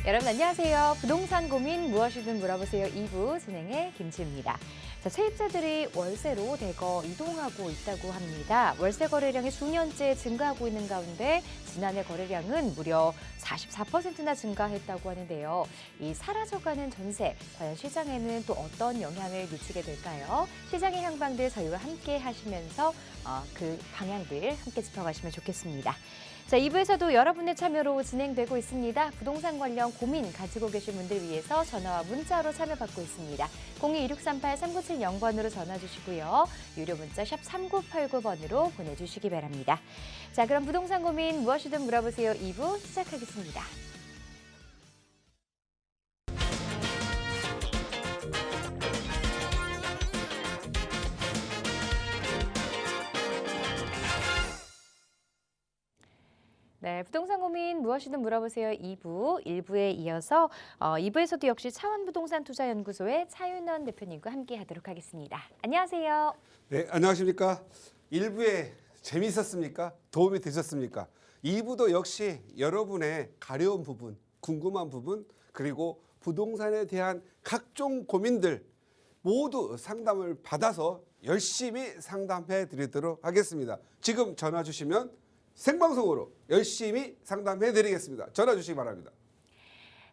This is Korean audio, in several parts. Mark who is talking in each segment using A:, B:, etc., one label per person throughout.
A: 여러분 안녕하세요. 부동산 고민 무엇이든 물어보세요 2부 진행의 김치입니다. 자, 세입자들이 월세로 대거 이동하고 있다고 합니다. 월세 거래량이 수년째 증가하고 있는 가운데 지난해 거래량은 무려 44%나 증가했다고 하는데요. 이 사라져가는 전세, 과연 시장에는 또 어떤 영향을 미치게 될까요? 시장의 향방들 저희와 함께 하시면서 그 방향들 함께 짚어가시면 좋겠습니다. 자, 2부에서도 여러분의 참여로 진행되고 있습니다. 부동산 관련 고민 가지고 계신 분들 위해서 전화와 문자로 참여 받고 있습니다. 02-2638-3970번으로 전화 주시고요. 유료 문자 샵 3989번으로 보내주시기 바랍니다. 자, 그럼 부동산 고민 무엇이든 물어보세요 2부 시작하겠습니다. 네, 부동산 고민 무엇이든 물어보세요 2부, 1부에 이어서 2부에서도 역시 차원부동산투자연구소의 차윤원 대표님과 함께 하도록 하겠습니다. 안녕하세요.
B: 네, 안녕하십니까. 1부에 재미있었습니까? 도움이 되셨습니까? 2부도 역시 여러분의 가려운 부분, 궁금한 부분, 그리고 부동산에 대한 각종 고민들 모두 상담을 받아서 열심히 상담해 드리도록 하겠습니다. 지금 전화 주시면 생방송으로 열심히 상담해 드리겠습니다. 전화 주시기 바랍니다.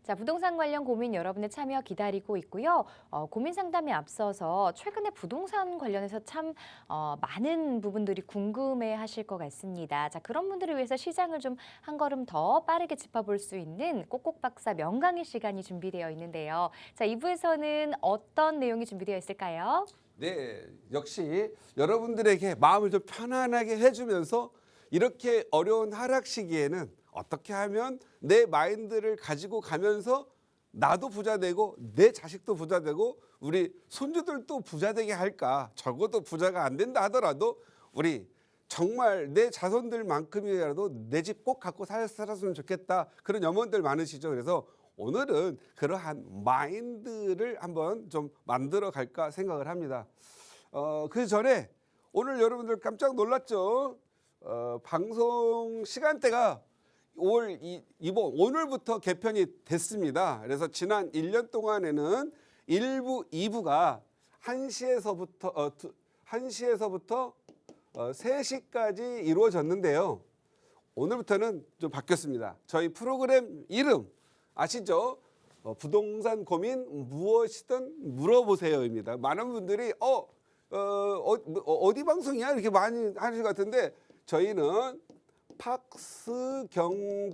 A: 자, 부동산 관련 고민 여러분의 참여 기다리고 있고요. 고민 상담에 앞서서 최근에 부동산 관련해서 참 많은 부분들이 궁금해 하실 것 같습니다. 자, 그런 분들을 위해서 시장을 좀 한 걸음 더 빠르게 짚어볼 수 있는 꼭꼭박사 명강의 시간이 준비되어 있는데요. 자, 2부에서는 어떤 내용이 준비되어 있을까요?
B: 네, 역시 여러분들에게 마음을 좀 편안하게 해주면서 이렇게 어려운 하락 시기에는 어떻게 하면 내 마인드를 가지고 가면서 나도 부자 되고 내 자식도 부자 되고 우리 손주들도 부자 되게 할까? 적어도 부자가 안 된다 하더라도 우리 정말 내 자손들만큼이라도 내 집 꼭 갖고 살았으면 좋겠다. 그런 염원들 많으시죠. 그래서 오늘은 그러한 마인드를 한번 좀 만들어 갈까 생각을 합니다. 그 전에 오늘 여러분들 깜짝 놀랐죠? 방송 시간대가 오늘부터 개편이 됐습니다. 그래서 지난 1년 동안에는 1부, 2부가 1시에서부터 3시까지 이루어졌는데요. 오늘부터는 좀 바뀌었습니다. 저희 프로그램 이름 아시죠? 부동산 고민 무엇이든 물어보세요입니다. 많은 분들이 어디 방송이야? 이렇게 많이 하실 것 같은데 저희는 팍스경제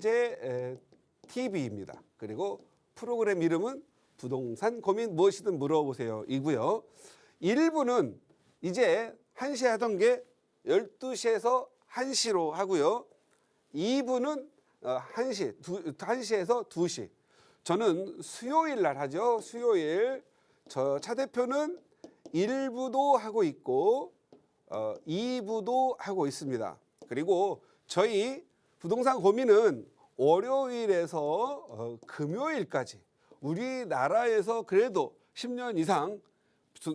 B: TV입니다. 그리고 프로그램 이름은 부동산 고민 무엇이든 물어보세요 이고요. 1부는 이제 1시에 하던 게 12시에서 1시로 하고요. 2부는 1시에서 2시. 저는 수요일 날 하죠. 수요일. 저 차 대표는 1부도 하고 있고 2부도 하고 있습니다. 그리고 저희 부동산 고민은 월요일에서 금요일까지 우리나라에서 그래도 10년 이상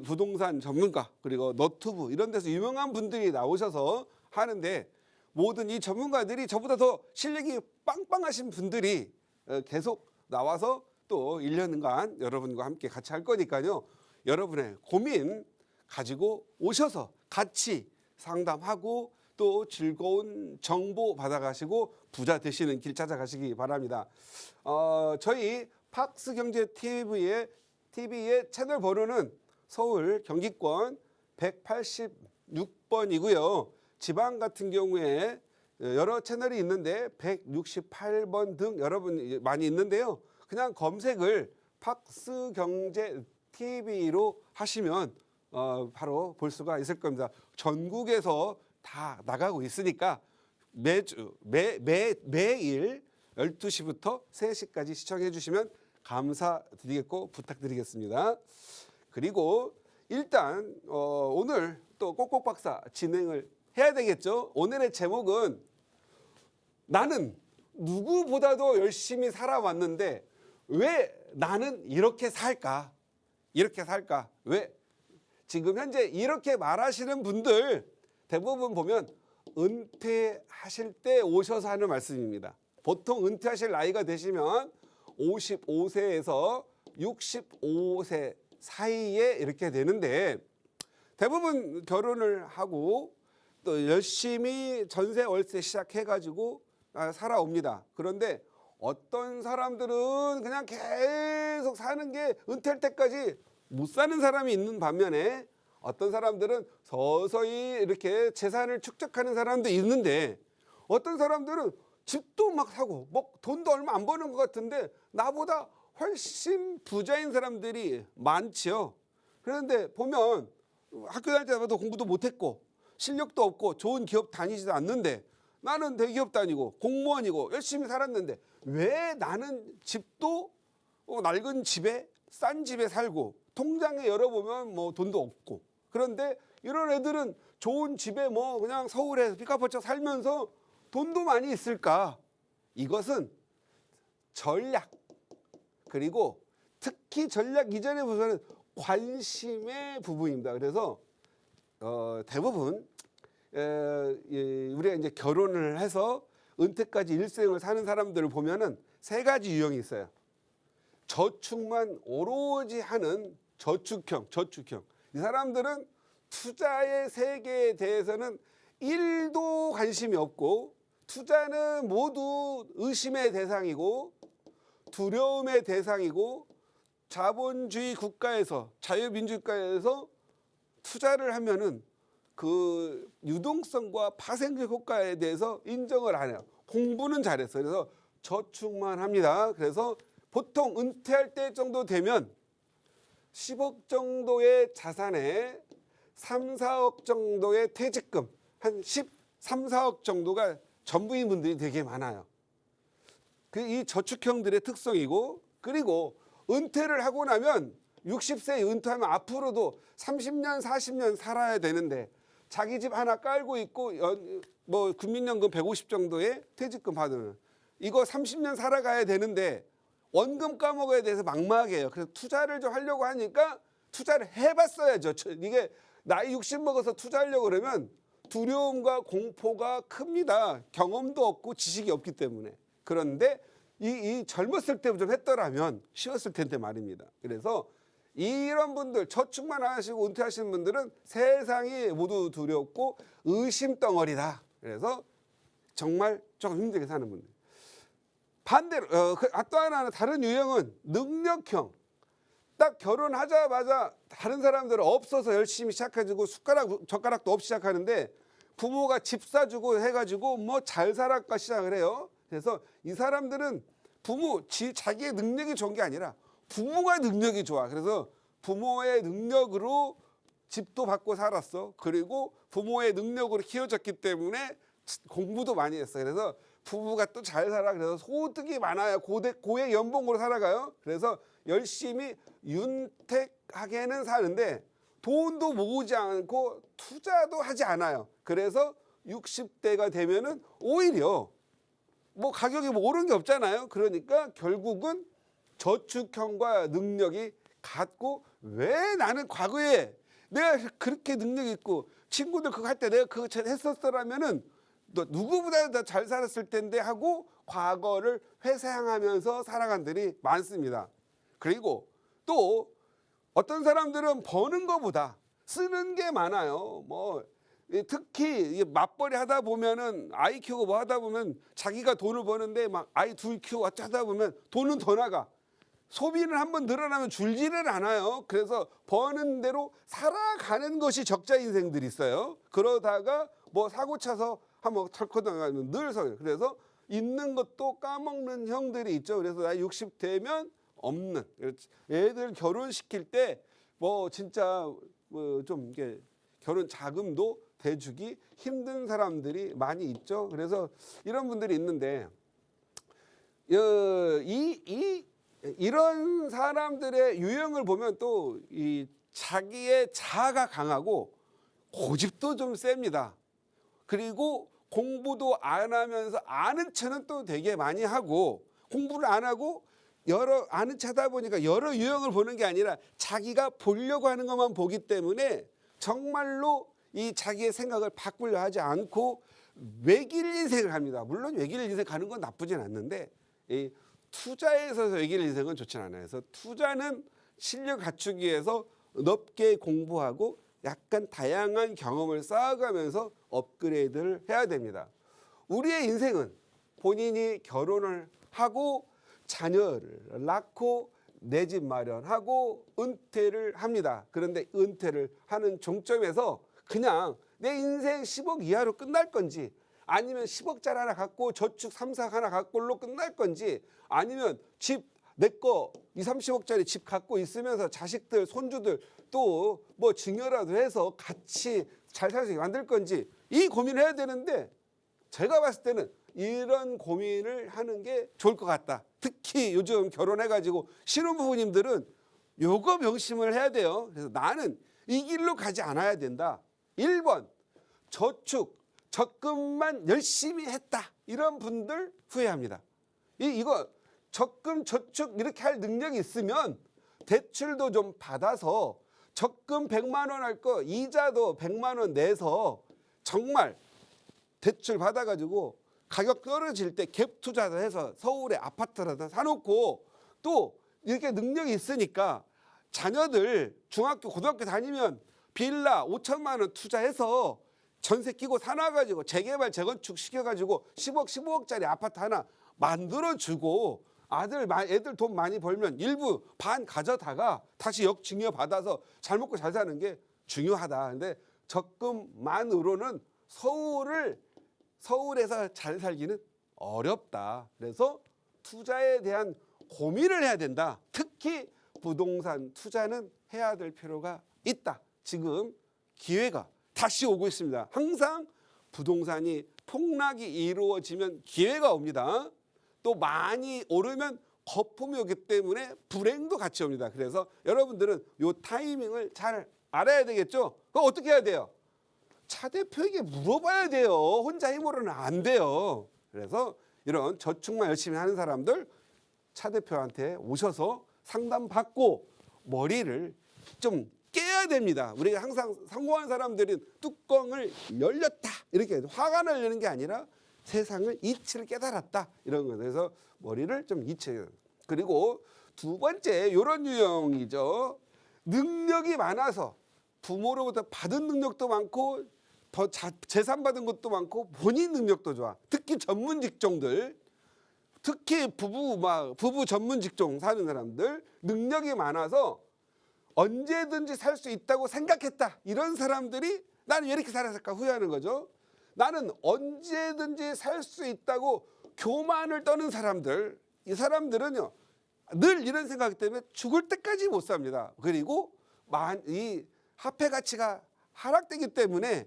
B: 부동산 전문가 그리고 너튜브 이런 데서 유명한 분들이 나오셔서 하는데 모든 이 전문가들이 저보다 더 실력이 빵빵하신 분들이 계속 나와서 또 1년간 여러분과 함께 같이 할 거니까요. 여러분의 고민 가지고 오셔서 같이 상담하고 또 즐거운 정보 받아가시고 부자 되시는 길 찾아가시기 바랍니다. 저희 팍스경제TV의 채널 번호는 서울 경기권 186번이고요. 지방 같은 경우에 여러 채널이 있는데 168번 등 여러분 많이 있는데요. 그냥 검색을 팍스경제TV로 하시면 바로 볼 수가 있을 겁니다. 전국에서 다 나가고 있으니까 매일 12시부터 3시까지 시청해 주시면 감사드리겠고 부탁드리겠습니다. 그리고 일단 오늘 또 꼭꼭박사 진행을 해야 되겠죠. 오늘의 제목은 나는 누구보다도 열심히 살아왔는데 왜 나는 이렇게 살까? 왜? 지금 현재 이렇게 말하시는 분들 대부분 보면 은퇴하실 때 오셔서 하는 말씀입니다. 보통 은퇴하실 나이가 되시면 55세에서 65세 사이에 이렇게 되는데 대부분 결혼을 하고 또 열심히 전세 월세 시작해가지고 살아옵니다. 그런데 어떤 사람들은 그냥 계속 사는 게 은퇴할 때까지 못 사는 사람이 있는 반면에 어떤 사람들은 서서히 이렇게 재산을 축적하는 사람도 있는데 어떤 사람들은 집도 막 사고 뭐 돈도 얼마 안 버는 것 같은데 나보다 훨씬 부자인 사람들이 많지요. 그런데 보면 학교 다닐 때도 공부도 못했고 실력도 없고 좋은 기업 다니지도 않는데 나는 대기업 다니고 공무원이고 열심히 살았는데 왜 나는 집도 낡은 집에 싼 집에 살고 통장에 열어보면 뭐 돈도 없고 그런데 이런 애들은 좋은 집에 뭐 그냥 서울에 피카퍼쳐 살면서 돈도 많이 있을까? 이것은 전략 그리고 특히 전략 이전의 부분은 관심의 부분입니다. 그래서 대부분 우리가 이제 결혼을 해서 은퇴까지 일생을 사는 사람들을 보면은 세 가지 유형이 있어요. 저축만 오로지 하는 저축형. 이 사람들은 투자의 세계에 대해서는 1도 관심이 없고 투자는 모두 의심의 대상이고 두려움의 대상이고 자본주의 국가에서 자유민주국가에서 투자를 하면은 그 유동성과 파생적 효과에 대해서 인정을 안 해요. 공부는 잘했어요. 그래서 저축만 합니다. 그래서 보통 은퇴할 때 정도 되면 10억 정도의 자산에 3, 4억 정도의 퇴직금 한 13, 4억 정도가 전부인 분들이 되게 많아요. 이 저축형들의 특성이고 그리고 은퇴를 하고 나면 60세에 은퇴하면 앞으로도 30년, 40년 살아야 되는데 자기 집 하나 깔고 있고 뭐 국민연금 150 정도의 퇴직금 받으면 이거 30년 살아가야 되는데 원금 까먹어야 돼서 막막해요. 그래서 투자를 좀 하려고 하니까 투자를 해봤어야죠. 이게 나이 60 먹어서 투자하려고 그러면 두려움과 공포가 큽니다. 경험도 없고 지식이 없기 때문에. 그런데 이 젊었을 때 좀 했더라면 쉬웠을 텐데 말입니다. 그래서 이런 분들 저축만 하시고 은퇴하시는 분들은 세상이 모두 두렵고 의심덩어리다. 그래서 정말 조금 힘들게 사는 분들. 반대로 또 하나 다른 유형은 능력형. 딱 결혼하자마자 다른 사람들은 없어서 열심히 시작해주고 젓가락도 없이 시작하는데 부모가 집 사주고 해가지고 뭐 잘 살아까 시작을 해요. 그래서 이 사람들은 자기의 능력이 좋은 게 아니라 부모가 능력이 좋아. 그래서 부모의 능력으로 집도 받고 살았어. 그리고 부모의 능력으로 키워졌기 때문에 공부도 많이 했어. 그래서 부부가 또 잘 살아. 그래서 소득이 많아요. 고액 연봉으로 살아가요. 그래서 열심히 윤택하게는 사는데 돈도 모으지 않고 투자도 하지 않아요. 그래서 60대가 되면은 오히려 뭐 가격이 뭐 오른 게 없잖아요. 그러니까 결국은 저축형과 능력이 같고 왜 나는 과거에 내가 그렇게 능력이 있고 친구들 그거 할 때 내가 그거 했었더라면은 너 누구보다 더 잘 살았을 텐데 하고 과거를 회상하면서 살아간 들이 많습니다. 그리고 또 어떤 사람들은 버는 것보다 쓰는 게 많아요. 뭐 특히 맞벌이 하다 보면은 아이 키우고 뭐 하다 보면 자기가 돈을 버는데 막 아이 둘 키우고 하다 보면 돈은 더 나가. 소비는 한번 늘어나면 줄지를 않아요. 그래서 버는 대로 살아가는 것이 적자 인생들이 있어요. 그러다가 뭐 사고 차서 한번 털고 나가면 늘 서요. 그래서 있는 것도 까먹는 형들이 있죠. 그래서 나이 60 되면 없는. 애들 결혼시킬 때 뭐 진짜 뭐 좀 이게 결혼 자금도 대주기 힘든 사람들이 많이 있죠. 그래서 이런 분들이 있는데 이런 사람들의 유형을 보면 또 이 자기의 자아가 강하고 고집도 좀 셉니다. 그리고 공부도 안 하면서 아는 척은 또 되게 많이 하고 공부를 안 하고 아는 척 하다 보니까 여러 유형을 보는 게 아니라 자기가 보려고 하는 것만 보기 때문에 정말로 이 자기의 생각을 바꾸려 하지 않고 외길 인생을 합니다. 물론 외길 인생 가는 건 나쁘진 않는데 투자에 있어서 이길 인생은 좋진 않아요. 그래서 투자는 실력 갖추기 위해서 넓게 공부하고 약간 다양한 경험을 쌓아가면서 업그레이드를 해야 됩니다. 우리의 인생은 본인이 결혼을 하고 자녀를 낳고 내 집 마련하고 은퇴를 합니다. 그런데 은퇴를 하는 종점에서 그냥 내 인생 10억 이하로 끝날 건지, 아니면 10억짜리 하나 갖고 저축 3, 4 하나 갖고로 끝날 건지, 아니면 집 내 거 2, 30억짜리 집 갖고 있으면서 자식들, 손주들 또 뭐 증여라도 해서 같이 잘 살 수 있게 만들 건지, 이 고민을 해야 되는데, 제가 봤을 때는 이런 고민을 하는 게 좋을 것 같다. 특히 요즘 결혼해가지고 신혼부부님들은 요거 명심을 해야 돼요. 그래서 나는 이 길로 가지 않아야 된다. 1번, 저축, 적금만 열심히 했다. 이런 분들 후회합니다. 이거 적금, 저축 이렇게 할 능력이 있으면 대출도 좀 받아서 적금 100만 원 할 거 이자도 100만 원 내서 정말 대출 받아가지고 가격 떨어질 때 갭 투자도 해서 서울에 아파트라도 사놓고, 또 이렇게 능력이 있으니까 자녀들 중학교, 고등학교 다니면 빌라 5천만 원 투자해서 전세 끼고 사놔가지고 재개발, 재건축 시켜가지고 10억, 15억짜리 아파트 하나 만들어주고, 애들 돈 많이 벌면 일부 반 가져다가 다시 역증여 받아서 잘 먹고 잘 사는 게 중요하다. 근데 적금만으로는 서울에서 잘 살기는 어렵다. 그래서 투자에 대한 고민을 해야 된다. 특히 부동산 투자는 해야 될 필요가 있다. 지금 기회가 다시 오고 있습니다. 항상 부동산이 폭락이 이루어지면 기회가 옵니다. 또 많이 오르면 거품이 오기 때문에 불행도 같이 옵니다. 그래서 여러분들은 이 타이밍을 잘 알아야 되겠죠? 그럼 어떻게 해야 돼요? 차 대표에게 물어봐야 돼요. 혼자 힘으로는 안 돼요. 그래서 이런 저축만 열심히 하는 사람들 차 대표한테 오셔서 상담받고 머리를 좀 깨야 됩니다. 우리가 항상 성공한 사람들은 뚜껑을 열렸다 이렇게 화가 나려는 게 아니라 세상을 이치를 깨달았다 이런 거예요. 그래서 머리를 좀 이치해요. 그리고 두 번째 이런 유형이죠. 능력이 많아서 부모로부터 받은 능력도 많고 더 재산 받은 것도 많고 본인 능력도 좋아. 특히 전문 직종들, 특히 부부 전문 직종 사는 사람들, 능력이 많아서 언제든지 살 수 있다고 생각했다. 이런 사람들이 나는 왜 이렇게 살았을까 후회하는 거죠. 나는 언제든지 살 수 있다고 교만을 떠는 사람들, 이 사람들은요 늘 이런 생각 때문에 죽을 때까지 못 삽니다. 그리고 이 화폐 가치가 하락되기 때문에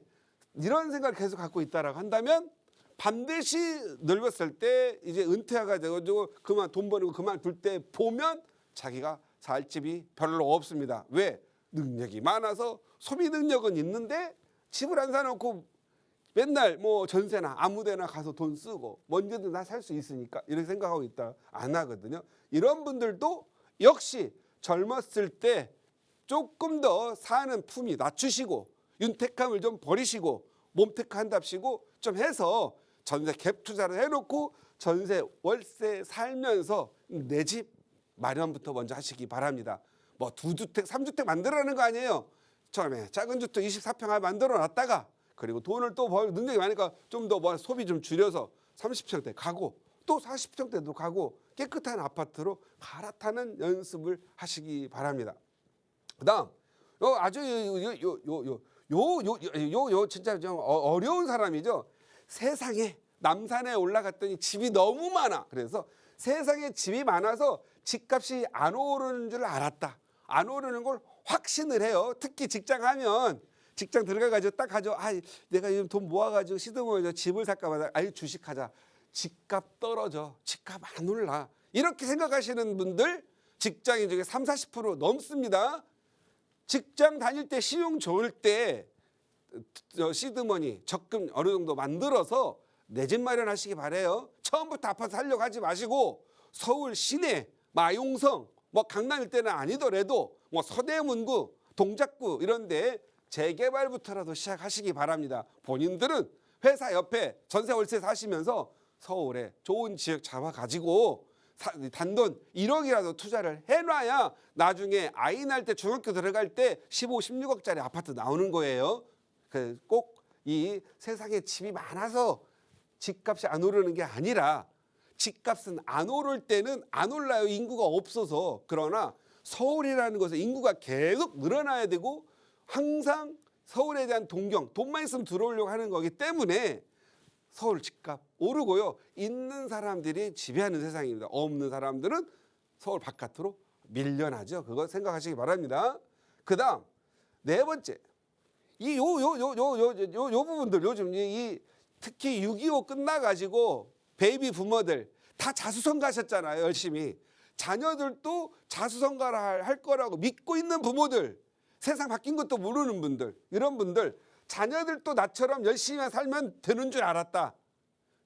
B: 이런 생각을 계속 갖고 있다라고 한다면 반드시 늙었을 때 이제 은퇴가 돼가지고 그만 돈 버는 거 그만둘 때 보면 자기가 살 집이 별로 없습니다. 왜? 능력이 많아서 소비 능력은 있는데 집을 안 사놓고 맨날 뭐 전세나 아무데나 가서 돈 쓰고 언제든 다 살 수 있으니까 이렇게 생각하고 있다 안 하거든요. 이런 분들도 역시 젊었을 때 조금 더 사는 품위 낮추시고 윤택함을 좀 버리시고 몸택한답시고 좀 해서 전세 갭 투자를 해놓고 전세 월세 살면서 내 집 마련부터 먼저 하시기 바랍니다. 뭐 2주택, 3주택 만들어라는 거 아니에요. 처음에 작은 주택 24평 만들어 놨다가 그리고 돈을 또 벌 능력이 많으니까 좀 더 소비 좀 줄여서 30평대 가고 또 40평대도 가고 깨끗한 아파트로 갈아타는 연습을 하시기 바랍니다. 그다음 아주 진짜 좀 어려운 사람이죠. 세상에 남산에 올라갔더니 집이 너무 많아. 그래서 세상에 집이 많아서 집값이 안 오르는 줄 알았다. 안 오르는 걸 확신을 해요. 특히 직장 들어가가지고 딱 하죠. 내가 요즘 돈 모아가지고 시드머니 집을 살까 봐. 주식하자. 집값 떨어져. 집값 안 올라. 이렇게 생각하시는 분들 직장인 중에 30-40% 넘습니다. 직장 다닐 때 시용 좋을 때 시드머니 적금 어느 정도 만들어서 내 집 마련하시기 바래요. 처음부터 아파트 살려고 하지 마시고 서울 시내, 마용성, 뭐 강남 일대는 아니더라도 뭐 서대문구, 동작구 이런데 재개발부터라도 시작하시기 바랍니다. 본인들은 회사 옆에 전세 월세 사시면서 서울에 좋은 지역 잡아가지고 단돈 1억이라도 투자를 해놔야 나중에 아이 낳을 때 중학교 들어갈 때 15, 16억짜리 아파트 나오는 거예요. 꼭 이 세상에 집이 많아서 집값이 안 오르는 게 아니라 집값은 안 오를 때는 안 올라요. 인구가 없어서. 그러나 서울이라는 것은 인구가 계속 늘어나야 되고 항상 서울에 대한 동경, 돈만 있으면 들어오려고 하는 거기 때문에 서울 집값 오르고요. 있는 사람들이 지배하는 세상입니다. 없는 사람들은 서울 바깥으로 밀려나죠. 그거 생각하시기 바랍니다. 그다음 네 번째, 요 부분들 요즘 특히 6.25 끝나가지고 베이비 부모들 다 자수성 가셨잖아요. 열심히 자녀들도 자수성가를 할 거라고 믿고 있는 부모들, 세상 바뀐 것도 모르는 분들, 이런 분들 자녀들도 나처럼 열심히 살면 되는 줄 알았다.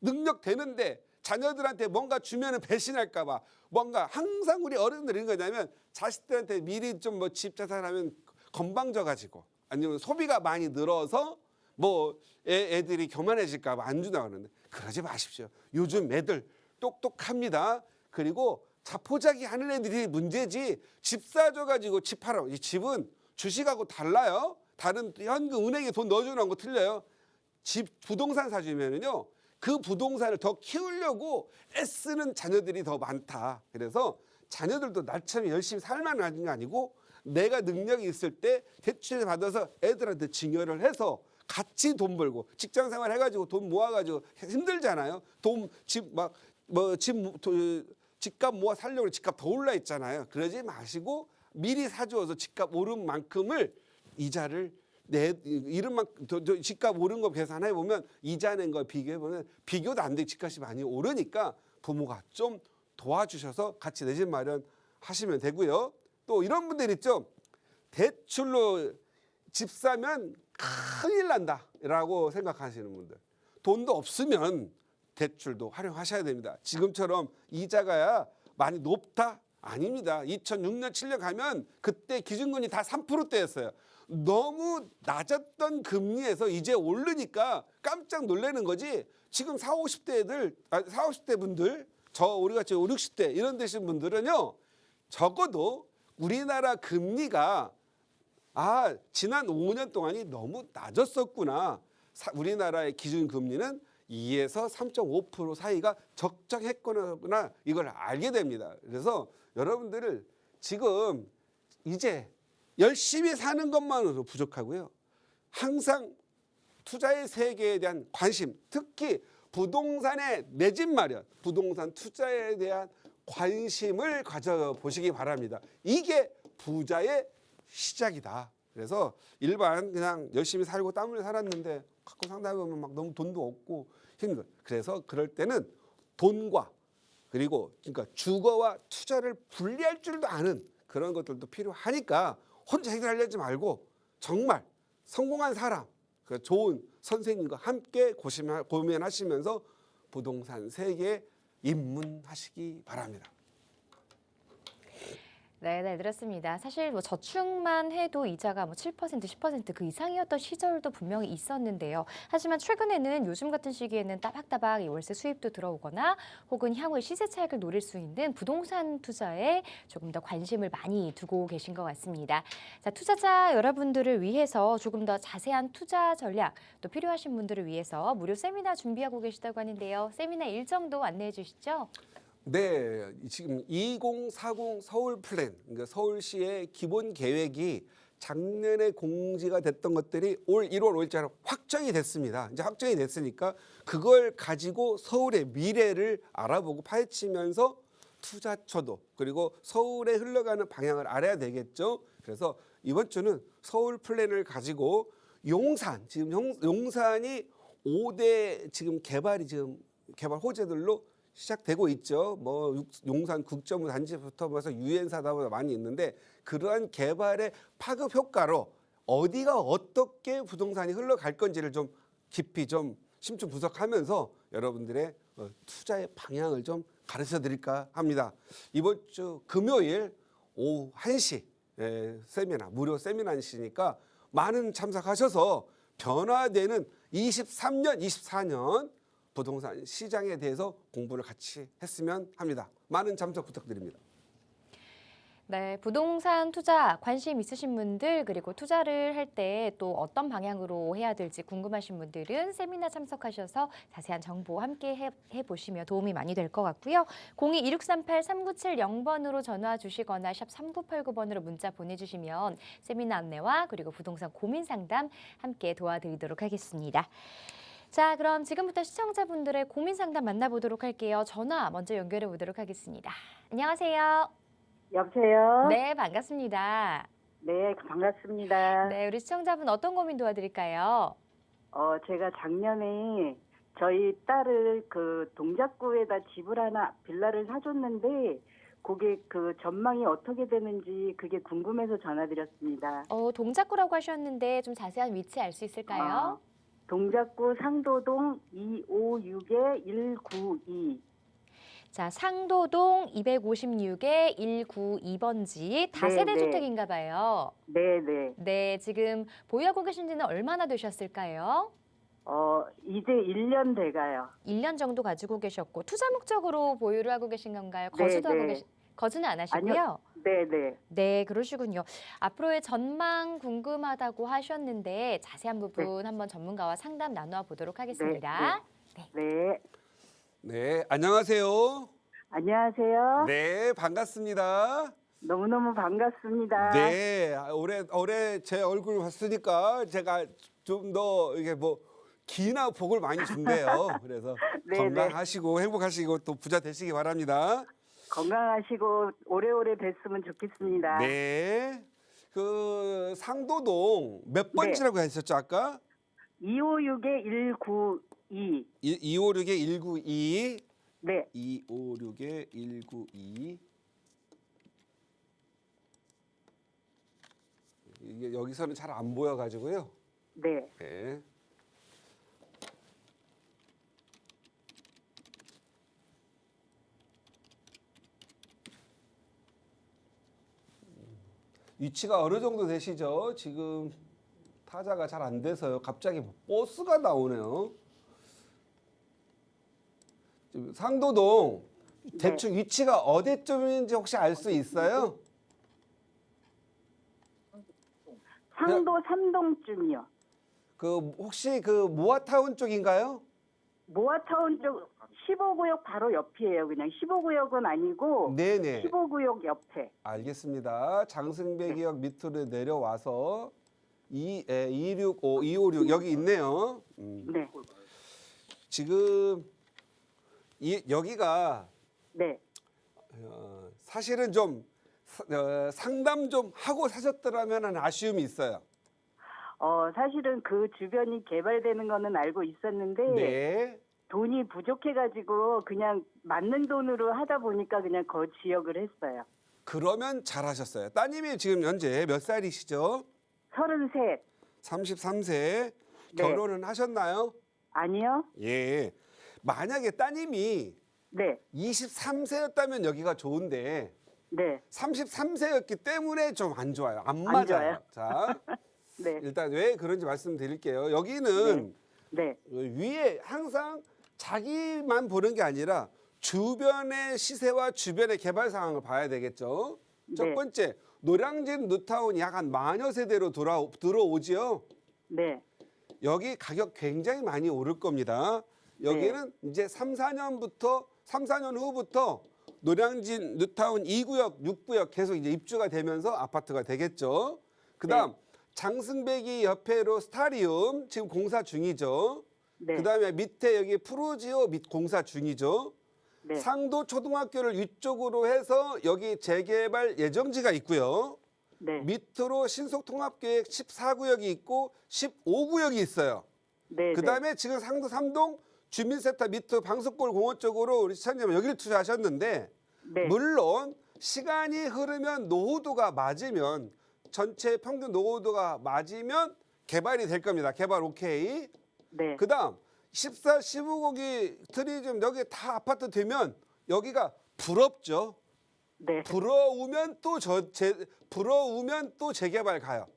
B: 능력 되는데 자녀들한테 뭔가 주면은 배신할까 봐 뭔가 항상 우리 어른들이 이런 거냐면 자식들한테 미리 좀 뭐 집 자산하면 건방져 가지고 아니면 소비가 많이 늘어서 뭐 애들이 교만해질까 봐 안 준다고 하는데 그러지 마십시오. 요즘 애들 똑똑합니다. 그리고 자포자기 하는 애들이 문제지 집 사줘가지고 집 팔아. 이 집은 주식하고 달라요. 다른 현금 은행에 돈 넣어주는 거 틀려요. 집 부동산 사주면은요 그 부동산을 더 키우려고 애쓰는 자녀들이 더 많다. 그래서 자녀들도 나처럼 열심히 살만한 게 아니고 내가 능력이 있을 때 대출 받아서 애들한테 증여를 해서 같이 돈 벌고 직장 생활 해가지고 돈 모아가지고 힘들잖아요. 집값 모아 살려고 집값 더 올라 있잖아요. 그러지 마시고 미리 사주어서 집값 오른 만큼을 이자를 이름만큼 집값 오른 거 계산해 보면 이자 낸 거 비교해 보면 비교도 안 돼. 집값이 많이 오르니까 부모가 좀 도와주셔서 같이 내 집 마련하시면 되고요. 또 이런 분들 있죠. 대출로 집 사면 큰일 난다라고 생각하시는 분들. 돈도 없으면 대출도 활용하셔야 됩니다. 지금처럼 이자가 많이 높다? 아닙니다. 2006년, 7년 가면 그때 기준금리 다 3%대였어요. 너무 낮았던 금리에서 이제 오르니까 깜짝 놀라는 거지. 지금 40, 50대 분들, 우리같이 5, 60대 이런 되신 분들은요. 적어도 우리나라 금리가 지난 5년 동안이 너무 낮았었구나. 우리나라의 기준금리는 2에서 3.5% 사이가 적정했구나. 이걸 알게 됩니다. 그래서 여러분들을 지금 이제 열심히 사는 것만으로 부족하고요. 항상 투자의 세계에 대한 관심, 특히 부동산의 내 집 마련, 부동산 투자에 대한 관심을 가져보시기 바랍니다. 이게 부자의 시작이다. 그래서 일반 그냥 열심히 살고 땀 흘려 살았는데 갖고 상담해 보면 막 너무 돈도 없고 힘든. 그래서 그럴 때는 돈과 그리고 그러니까 주거와 투자를 분리할 줄도 아는 그런 것들도 필요하니까 혼자 해결하려지 말고 정말 성공한 사람, 좋은 선생님과 함께 고민하시면서 부동산 세계에 입문하시기 바랍니다.
A: 네, 들었습니다. 사실 뭐 저축만 해도 이자가 뭐 7%, 10% 그 이상이었던 시절도 분명히 있었는데요. 하지만 최근에는 요즘 같은 시기에는 따박따박 이 월세 수입도 들어오거나 혹은 향후에 시세 차익을 노릴 수 있는 부동산 투자에 조금 더 관심을 많이 두고 계신 것 같습니다. 자, 투자자 여러분들을 위해서 조금 더 자세한 투자 전략 또 필요하신 분들을 위해서 무료 세미나 준비하고 계시다고 하는데요. 세미나 일정도 안내해 주시죠.
B: 네, 지금 2040 서울 플랜, 그러니까 서울시의 기본 계획이 작년에 공지가 됐던 것들이 올 1월 5일자로 확정이 됐습니다. 이제 확정이 됐으니까 그걸 가지고 서울의 미래를 알아보고 파헤치면서 투자처도 그리고 서울에 흘러가는 방향을 알아야 되겠죠. 그래서 이번 주는 서울 플랜을 가지고 지금 용산이 5대 지금 개발 호재들로 시작되고 있죠. 뭐 용산 국제무 단지부터 해서 유엔사다보다 많이 있는데 그러한 개발의 파급 효과로 어디가 어떻게 부동산이 흘러갈 건지를 좀 깊이 좀 심층 분석하면서 여러분들의 투자의 방향을 좀 가르쳐 드릴까 합니다. 이번 주 금요일 오후 1시 세미나, 무료 세미나시니까 많은 참석하셔서 변화되는 23년, 24년 부동산 시장에 대해서 공부를 같이 했으면 합니다. 많은 참석 부탁드립니다.
A: 네, 부동산 투자 관심 있으신 분들 그리고 투자를 할 때 또 어떤 방향으로 해야 될지 궁금하신 분들은 세미나 참석하셔서 자세한 정보 함께 해보시면 도움이 많이 될 것 같고요. 02-2638-3970번으로 전화 주시거나 샵 3989번으로 문자 보내주시면 세미나 안내와 그리고 부동산 고민 상담 함께 도와드리도록 하겠습니다. 자, 그럼 지금부터 시청자분들의 고민 상담 만나보도록 할게요. 전화 먼저 연결해 보도록 하겠습니다. 안녕하세요.
C: 여보세요?
A: 네, 반갑습니다.
C: 네, 반갑습니다.
A: 네, 우리 시청자분 어떤 고민 도와드릴까요?
C: 제가 작년에 저희 딸을 그 동작구에다 집을 하나, 빌라를 사줬는데, 그게 그 전망이 어떻게 되는지 그게 궁금해서 전화드렸습니다.
A: 동작구라고 하셨는데 좀 자세한 위치 알 수 있을까요?
C: 동작구 상도동 256-192.
A: 자, 상도동 256에 192번지 다세대
C: 네.
A: 주택인가 봐요.
C: 네네.
A: 네, 지금 보유하고 계신 지는 얼마나 되셨을까요?
C: 이제 1년 돼가요.
A: 1년 정도 가지고 계셨고 투자 목적으로 보유를 하고 계신 건가요?
C: 네,
A: 거주도 하고
C: 네.
A: 거주는 안 하시고요?
C: 아니요. 네네.
A: 네, 그러시군요. 앞으로의 전망 궁금하다고 하셨는데 자세한 부분 한번 전문가와 상담 나누어 보도록 하겠습니다.
C: 네.
B: 네, 안녕하세요.
C: 안녕하세요.
B: 네, 반갑습니다.
C: 너무너무 반갑습니다.
B: 네, 올해 제 얼굴 봤으니까 제가 좀 더 이게 뭐 기나 복을 많이 준대요. 그래서
C: 네,
B: 건강하시고 행복하시고 또 부자 되시기 바랍니다.
C: 건강하시고 오래오래 뵀으면 좋겠습니다.
B: 네, 그 상도동 몇 번지라고 하셨죠 아까?
C: 256-192.
B: 256에 192.
C: 네.
B: 256에 192. 이게 여기서는 잘 안 보여가지고요.
C: 네.
B: 네. 위치가 어느 정도 되시죠? 지금 타자가 잘 안 돼서요. 갑자기 버스가 나오네요. 지금 상도동 대충 위치가 어디쯤인지 혹시 알 수 있어요?
C: 상도 3동쯤이요.
B: 그 혹시 그 모아타운 쪽인가요?
C: 모아타운 쪽 15구역 바로 옆이에요. 그냥 15구역은 아니고
B: 네네.
C: 15구역 옆에.
B: 알겠습니다. 장승배기역 밑으로 내려와서 265, 256 여기 있네요.
C: 네.
B: 지금 여기가
C: 네.
B: 사실은 좀 상담 좀 하고 사셨더라면 하는 아쉬움이 있어요.
C: 사실은 그 주변이 개발되는 거는 알고 있었는데
B: 네.
C: 돈이 부족해가지고 그냥 맞는 돈으로 하다 보니까 그냥 그 지역을 했어요.
B: 그러면 잘하셨어요. 따님이 지금 현재 몇 살이시죠?
C: 33.
B: 33세.
C: 네.
B: 결혼은 하셨나요?
C: 아니요?
B: 예. 만약에 따님이
C: 네.
B: 23세였다면 여기가 좋은데
C: 네.
B: 33세였기 때문에 좀 안 좋아요. 안
C: 안
B: 맞아요.
C: 좋아요.
B: 자,
C: 네.
B: 일단 왜 그런지 말씀드릴게요. 여기는
C: 네.
B: 위에 항상 자기만 보는 게 아니라 주변의 시세와 주변의 개발 상황을 봐야 되겠죠. 첫
C: 네.
B: 번째, 노량진 뉴타운이 약 한 만여 세대로 들어오지요.
C: 네.
B: 여기 가격 굉장히 많이 오를 겁니다. 여기는 이제 3, 4년 후부터 노량진 뉴타운 2구역, 6구역 계속 이제 입주가 되면서 아파트가 되겠죠. 그다음 장승배기 옆에로 스타리움 지금 공사 중이죠.
C: 네.
B: 그다음에 밑에 여기 프루지오 및 공사 중이죠.
C: 네.
B: 상도 초등학교를 위쪽으로 해서 여기 재개발 예정지가 있고요.
C: 네.
B: 밑으로 신속통합계획 14구역이 있고 15구역이 있어요.
C: 네.
B: 그다음에 지금 상도 3동 주민센터 밑으로 방석골 공원 쪽으로 우리 시청자분 여기를 투자하셨는데
C: 네.
B: 물론 시간이 흐르면 노후도가 맞으면 전체 평균 노후도가 맞으면 개발이 될 겁니다. 개발 오케이.
C: 네.
B: 그다음 14, 15고기 트리즘 여기 다 아파트 되면 여기가 부럽죠.
C: 네.
B: 부러우면 또 재개발 가요.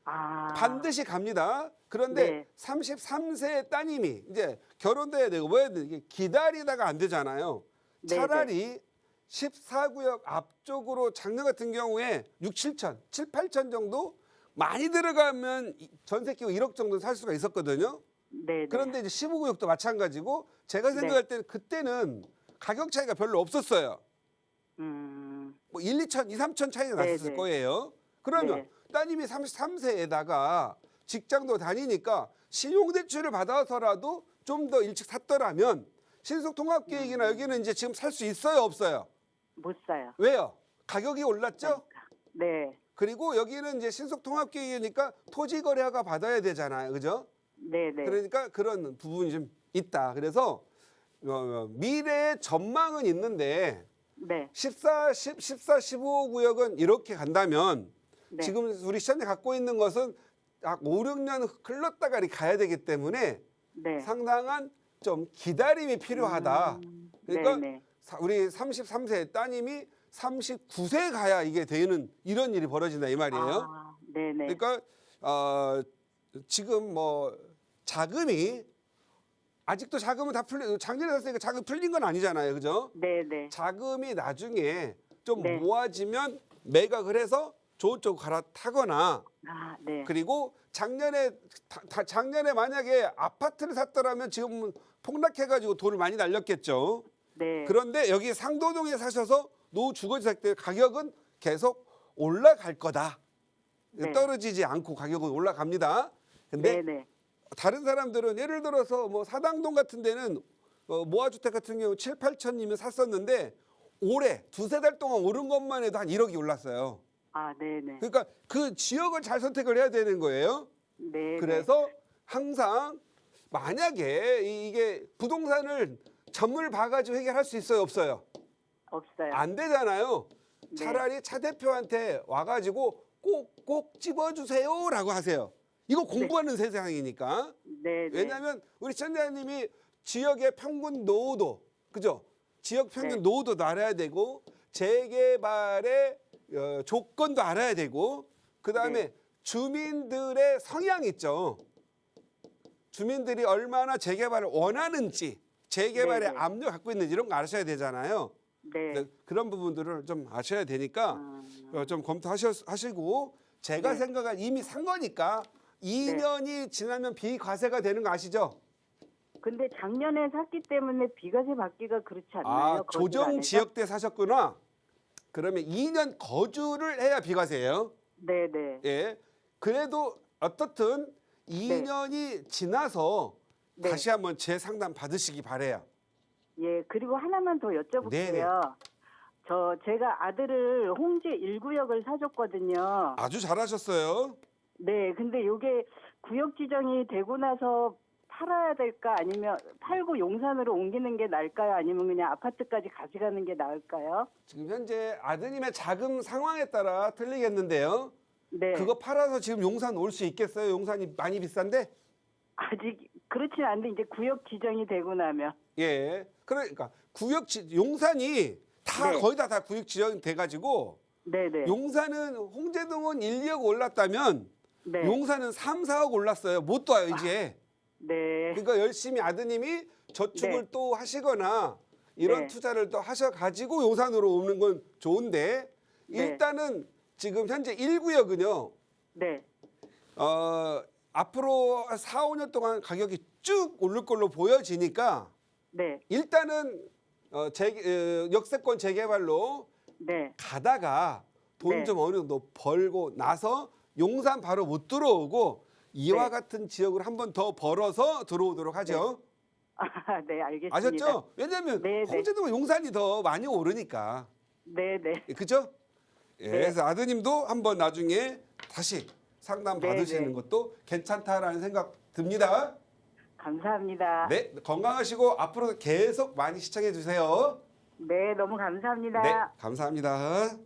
B: 반드시 갑니다. 그런데
C: 네.
B: 33세 따님이 이제 결혼돼야 되고 뭐 해야 되는 게 기다리다가 안 되잖아요.
C: 네,
B: 차라리 14구역 앞쪽으로 작년 같은 경우에 6, 7천, 7, 8천 정도 많이 들어가면 전세 끼고 1억 정도 살 수가 있었거든요.
C: 네.
B: 그런데 이제 15구역도 마찬가지고 제가 생각할 때는 그때는 가격 차이가 별로 없었어요. 뭐 1, 2천, 2, 3천 차이가
C: 네,
B: 났을
C: 네.
B: 거예요. 그러면
C: 네.
B: 따님이 33세에다가 직장도 다니니까 신용대출을 받아서라도 좀 더 일찍 샀더라면 신속통합계획이나 여기는 이제 지금 살 수 있어요, 없어요?
C: 못 사요.
B: 왜요? 가격이 올랐죠?
C: 네.
B: 그리고 여기는 이제 신속통합계획이니까 토지거래가 받아야 되잖아요, 그죠?
C: 네. 네.
B: 그러니까 그런 부분이 좀 있다. 그래서 미래의 전망은 있는데
C: 네.
B: 14, 15구역은 이렇게 간다면
C: 네.
B: 지금 우리 시장에 갖고 있는 것은 약 5, 6년 흘렀다가 가야 되기 때문에
C: 네.
B: 상당한 좀 기다림이 필요하다. 그러니까
C: 네.
B: 우리 33세 따님이 39세 가야 이게 되는 이런 일이 벌어진다 이 말이에요.
C: 네. 네.
B: 그러니까 지금 뭐 자금이 아직도 자금은 다 작년에 샀으니까 자금 풀린 건 아니잖아요, 그죠?
C: 네. 네.
B: 자금이 나중에 좀
C: 네.
B: 모아지면 매각을 해서 좋은 쪽 갈아타거나
C: 네.
B: 그리고 작년에 만약에 아파트를 샀더라면 지금 폭락해가지고 돈을 많이 날렸겠죠.
C: 네.
B: 그런데 여기 상도동에 사셔서 노후 주거지역 때 가격은 계속 올라갈 거다.
C: 네.
B: 떨어지지 않고 가격은 올라갑니다. 근데
C: 네. 네.
B: 다른 사람들은 예를 들어서 뭐 사당동 같은 데는 모아주택 같은 경우 7, 8천이면 샀었는데 올해 두세 달 동안 오른 것만 해도 한 1억이 올랐어요.
C: 네. 네.
B: 그러니까 그 지역을 잘 선택을 해야 되는 거예요.
C: 네.
B: 그래서 항상 만약에 이게 부동산을 전물 봐가지고 해결할 수 있어요, 없어요?
C: 없어요.
B: 안 되잖아요.
C: 네.
B: 차라리 차 대표한테 와가지고 꼭 집어주세요라고 하세요. 이거 공부하는 세상이니까.
C: 네. 네.
B: 왜냐하면 우리 시청자님이 지역의 평균 노후도 그죠? 지역 평균
C: 네.
B: 노후도 알아야 되고 재개발의 조건도 알아야 되고 그다음에
C: 네.
B: 주민들의 성향 있죠. 주민들이 얼마나 재개발을 원하는지 재개발의
C: 네, 네.
B: 압력을 갖고 있는지 이런 거 아셔야 되잖아요.
C: 네.
B: 그런 부분들을 좀 아셔야 되니까 좀 검토하시고 제가
C: 네.
B: 생각한 이미 산 거니까 2년이 지나면 비과세가 되는 거 아시죠?
C: 근데 작년에 샀기 때문에 비과세 받기가 그렇지 않나요? 거주
B: 조정
C: 안에서?
B: 지역대 사셨구나. 그러면 2년 거주를 해야 비과세예요.
C: 네. 네.
B: 예. 그래도 어떻든 2년이 지나서
C: 네.
B: 다시 한번 재상담 받으시기 바래요.
C: 예. 그리고 하나만 더 여쭤볼게요.
B: 네네.
C: 제가 아들을 홍제 1구역을 사줬거든요.
B: 아주 잘하셨어요.
C: 네. 근데 요게 구역 지정이 되고 나서 팔아야 될까 아니면 팔고 용산으로 옮기는 게 나을까요? 아니면 그냥 아파트까지 가져가는 게 나을까요?
B: 지금 현재 아드님의 자금 상황에 따라 틀리겠는데요.
C: 네.
B: 그거 팔아서 지금 용산 올 수 있겠어요? 용산이 많이 비싼데?
C: 아직 그렇진 않은데 이제 구역 지정이 되고 나면.
B: 예. 그러니까 용산이 다
C: 네.
B: 거의 다 구역 지정이 돼가지고
C: 네네.
B: 용산은 홍제동은 1, 2억 올랐다면
C: 네.
B: 용산은 3, 4억 올랐어요. 못 와요 이제.
C: 네.
B: 그러니까 열심히 아드님이 저축을
C: 네.
B: 또 하시거나 이런
C: 네.
B: 투자를 또 하셔가지고 용산으로 오는 건 좋은데
C: 네.
B: 일단은 지금 현재 1구역은요.
C: 네.
B: 앞으로 4, 5년 동안 가격이 쭉 오를 걸로 보여지니까
C: 네.
B: 일단은 역세권 재개발로
C: 네.
B: 가다가 돈
C: 네.
B: 좀 어느 정도 벌고 나서 용산 바로 못 들어오고 이와
C: 네.
B: 같은 지역을 한 번 더 벌어서 들어오도록 하죠.
C: 네, 알겠습니다.
B: 아셨죠? 왜냐하면
C: 네, 네.
B: 홍제동 용산이 더 많이 오르니까.
C: 네, 네.
B: 그죠? 예,
C: 네.
B: 그래서 아드님도 한번 나중에 다시 상담
C: 네,
B: 받으시는
C: 네.
B: 것도 괜찮다라는 생각 듭니다.
C: 감사합니다.
B: 네, 건강하시고 앞으로 계속 많이 시청해 주세요.
C: 네, 너무 감사합니다.
B: 네, 감사합니다.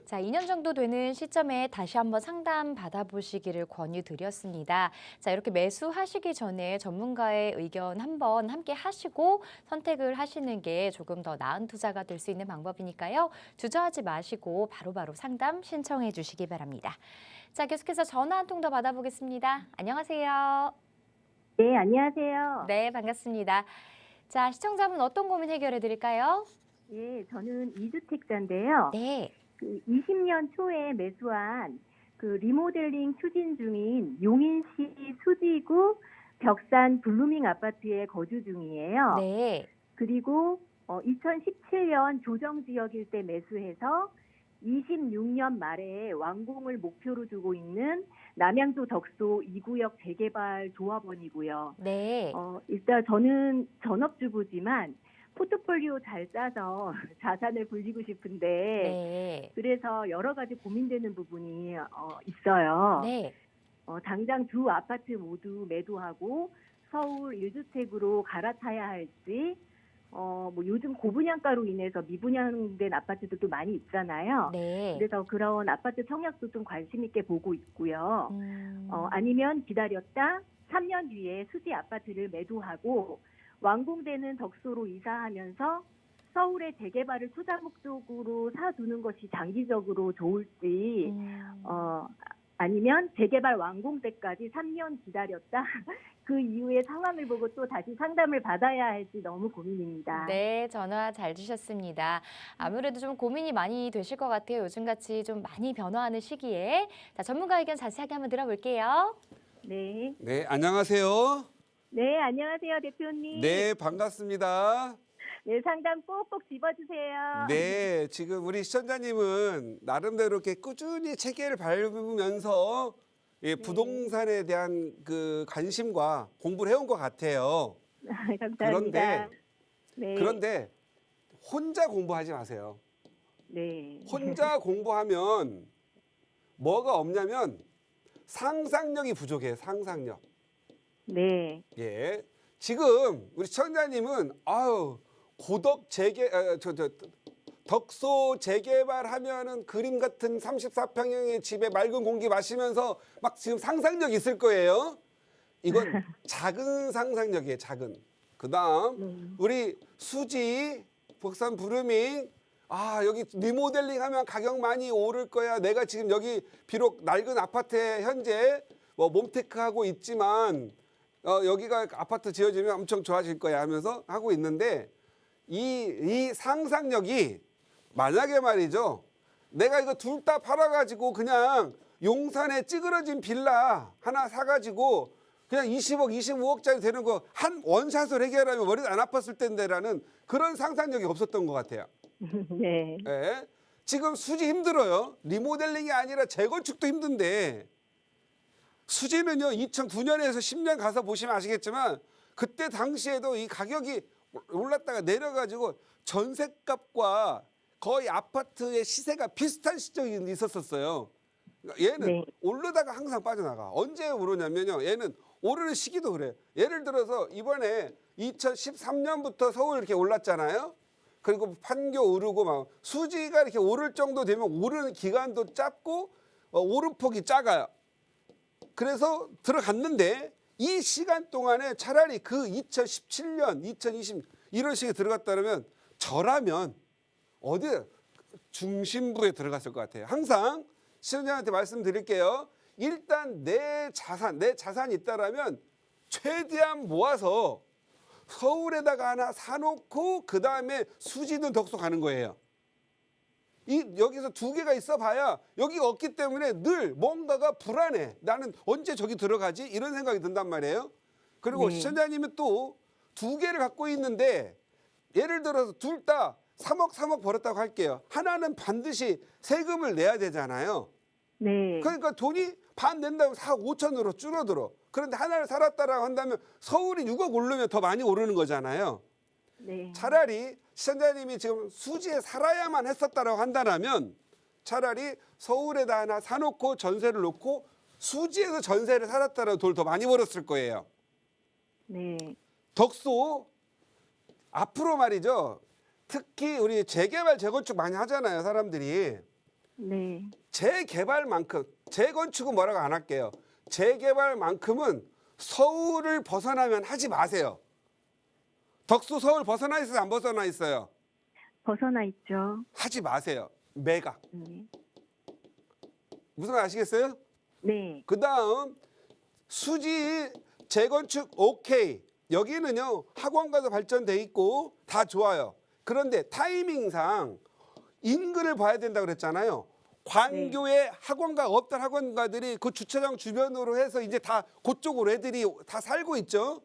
A: 자, 2년 정도 되는 시점에 다시 한번 상담 받아보시기를 권유드렸습니다. 자, 이렇게 매수하시기 전에 전문가의 의견 한번 함께 하시고 선택을 하시는 게 조금 더 나은 투자가 될 수 있는 방법이니까요. 주저하지 마시고 바로바로 상담 신청해 주시기 바랍니다. 자, 계속해서 전화 한 통 더 받아보겠습니다. 안녕하세요.
D: 네, 안녕하세요.
A: 네, 반갑습니다. 자, 시청자분 어떤 고민 해결해 드릴까요?
D: 예, 저는 이주택자인데요.
A: 네.
D: 20년 초에 매수한 리모델링 추진 중인 용인시 수지구 벽산 블루밍 아파트에 거주 중이에요.
A: 네.
D: 그리고 2017년 조정지역일 때 매수해서 26년 말에 완공을 목표로 두고 있는 남양주 덕소 2구역 재개발 조합원이고요.
A: 네.
D: 일단 저는 전업주부지만 포트폴리오 잘 짜서 자산을 불리고 싶은데
A: 네.
D: 그래서 여러 가지 고민되는 부분이 있어요.
A: 네.
D: 당장 두 아파트 모두 매도하고 서울 1주택으로 갈아타야 할지 뭐 요즘 고분양가로 인해서 미분양된 아파트들도 많이 있잖아요.
A: 네.
D: 그래서 그런 아파트 청약도 좀 관심 있게 보고 있고요.
A: 음.
D: 아니면 기다렸다 3년 뒤에 수지 아파트를 매도하고 완공되는 덕소로 이사하면서 서울의 재개발을 투자 목적으로 사두는 것이 장기적으로 좋을지 아니면 재개발 완공 때까지 3년 기다렸다 그 이후의 상황을 보고 또 다시 상담을 받아야 할지 너무 고민입니다.
A: 네, 전화 잘 주셨습니다. 아무래도 좀 고민이 많이 되실 것 같아요. 요즘같이 좀 많이 변화하는 시기에. 자, 전문가 의견 자세하게 한번 들어볼게요.
D: 네.
B: 네, 안녕하세요.
D: 네, 안녕하세요, 대표님.
B: 네, 반갑습니다.
D: 네, 상담 꼭꼭 집어주세요.
B: 네, 지금 우리 시청자님은 나름대로 이렇게 꾸준히 체계를 밟으면서 부동산에 대한 그 관심과 공부를 해온 것 같아요.
D: 감사합니다. 네.
B: 그런데 혼자 공부하지 마세요.
D: 네.
B: 혼자 공부하면 뭐가 없냐면 상상력이 부족해요. 상상력.
D: 네.
B: 예. 지금 우리 시청자님은 고덕 덕소 재개발하면은 그림 같은 34평형의 집에 맑은 공기 마시면서 막 지금 상상력이 있을 거예요. 이건 작은 상상력이에요. 작은. 그다음 우리 수지 벽산 브루밍 여기 리모델링하면 가격 많이 오를 거야. 내가 지금 여기 비록 낡은 아파트에 현재 뭐 몸테크하고 있지만 여기가 아파트 지어지면 엄청 좋아질 거야 하면서 하고 있는데 이 상상력이 만약에 말이죠. 내가 이거 둘 다 팔아가지고 그냥 용산에 찌그러진 빌라 하나 사가지고 그냥 20억, 25억짜리 되는 거 한 원샷을 해결하면 머리도 안 아팠을 텐데라는 그런 상상력이 없었던 것 같아요.
D: 네.
B: 예? 지금 수지 힘들어요. 리모델링이 아니라 재건축도 힘든데 수지는요 2009년에서 10년 가서 보시면 아시겠지만 그때 당시에도 이 가격이 올랐다가 내려가지고 전셋값과 거의 아파트의 시세가 비슷한 시점이 있었어요. 그러니까 얘는
D: 네.
B: 오르다가 항상 빠져나가. 언제 오르냐면요. 얘는 오르는 시기도 그래요. 예를 들어서 이번에 2013년부터 서울 이렇게 올랐잖아요. 그리고 판교 오르고 막 수지가 이렇게 오를 정도 되면 오르는 기간도 짧고 오름폭이 작아요. 그래서 들어갔는데 이 시간 동안에 차라리 그 2017년, 2020 이런 식에 들어갔다면 저라면 어디 중심부에 들어갔을 것 같아요. 항상 시청자한테 말씀드릴게요. 일단 내 자산이 있다라면 최대한 모아서 서울에다가 하나 사놓고 그 다음에 수지든 덕소 가는 거예요. 여기서 두 개가 있어 봐야 여기가 없기 때문에 늘 뭔가가 불안해. 나는 언제 저기 들어가지? 이런 생각이 든단 말이에요. 그리고
D: 네.
B: 시청자님은 또 두 개를 갖고 있는데 예를 들어서 둘 다 3억 벌었다고 할게요. 하나는 반드시 세금을 내야 되잖아요.
D: 네.
B: 그러니까 돈이 반 낸다면 4억 5천으로 줄어들어. 그런데 하나를 살았다라고 한다면 서울이 6억 오르면 더 많이 오르는 거잖아요.
D: 네.
B: 차라리 시청자님이 지금 수지에 살아야만 했었다라고 한다면 차라리 서울에다 하나 사놓고 전세를 놓고 수지에서 전세를 살았다라도 돈 더 많이 벌었을 거예요.
D: 네.
B: 덕소 앞으로 말이죠. 특히 우리 재개발 재건축 많이 하잖아요. 사람들이.
D: 네.
B: 재개발만큼 재건축은 뭐라고 안 할게요. 재개발만큼은 서울을 벗어나면 하지 마세요. 덕소 서울 벗어나 있어요? 안 벗어나 있어요?
D: 벗어나 있죠.
B: 하지 마세요. 매각.
D: 네.
B: 무슨 말 아시겠어요?
D: 네.
B: 그다음 수지 재건축 오케이. 여기는요 학원가도 발전돼 있고 다 좋아요. 그런데 타이밍상 인근을 봐야 된다고 그랬잖아요. 광교에 학원가가 없던 학원가들이 그 주차장 주변으로 해서 이제 다 그쪽으로 애들이 다 살고 있죠.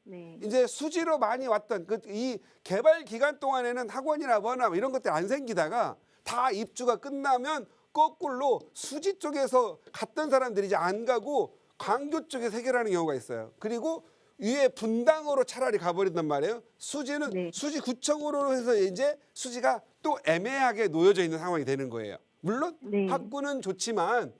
D: 네.
B: 이제 수지로 많이 왔던 그 이 개발 기간 동안에는 학원이나 뭐나 이런 것들 안 생기다가 다 입주가 끝나면 거꾸로 수지 쪽에서 갔던 사람들이 이제 안 가고 광교 쪽에서 해결하는 경우가 있어요. 그리고 위에 분당으로 차라리 가버린단 말이에요. 수지는
D: 네.
B: 수지구청으로 해서 이제 수지가 또 애매하게 놓여져 있는 상황이 되는 거예요. 물론
D: 네.
B: 학구는 좋지만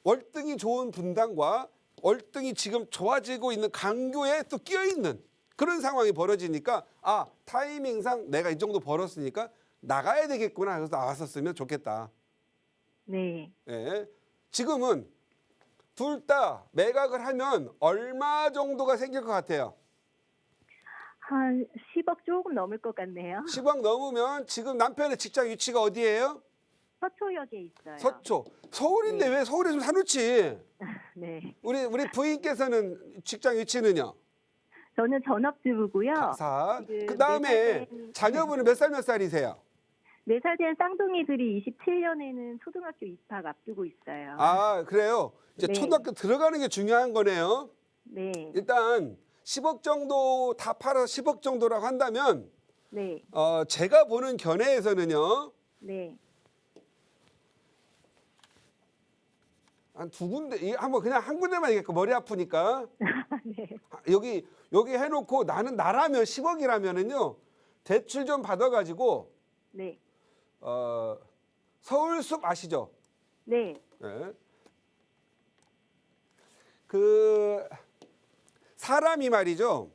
B: 월등히 좋은 분당과 월등히 지금 좋아지고 있는 강교에 또 끼어 있는 그런 상황이 벌어지니까 아 타이밍상 내가 이 정도 벌었으니까 나가야 되겠구나 해서 나왔었으면 좋겠다.
D: 네.
B: 예. 지금은 둘 다 매각을 하면 얼마 정도가 생길 것 같아요?
D: 한 10억 조금 넘을 것 같네요.
B: 10억 넘으면 지금 남편의 직장 위치가 어디예요?
D: 서초역에 있어요.
B: 서초. 서울인데
D: 네.
B: 왜 서울에 좀 사놓지?
D: 네.
B: 우리 부인께서는 직장 위치는요?
D: 저는 전업주부고요.
B: 가사.
D: 지금
B: 그 다음에
D: 4살
B: 자녀분은 몇 살이세요?
D: 4살 된 쌍둥이들이 27년에는 초등학교 입학 앞두고 있어요.
B: 아 그래요. 이제
D: 네.
B: 초등학교 들어가는 게 중요한 거네요.
D: 네.
B: 일단 10억 정도 다 팔아서 10억 정도라고 한다면
D: 네.
B: 제가 보는 견해에서는요.
D: 네.
B: 한 두 군데 한번 그냥 한 군데만 얘기할까 머리 아프니까
D: 네.
B: 여기 해놓고 나라면 10억이라면은요 대출 좀 받아가지고
D: 네.
B: 서울숲 아시죠?
D: 네.
B: 예. 그 사람이 말이죠.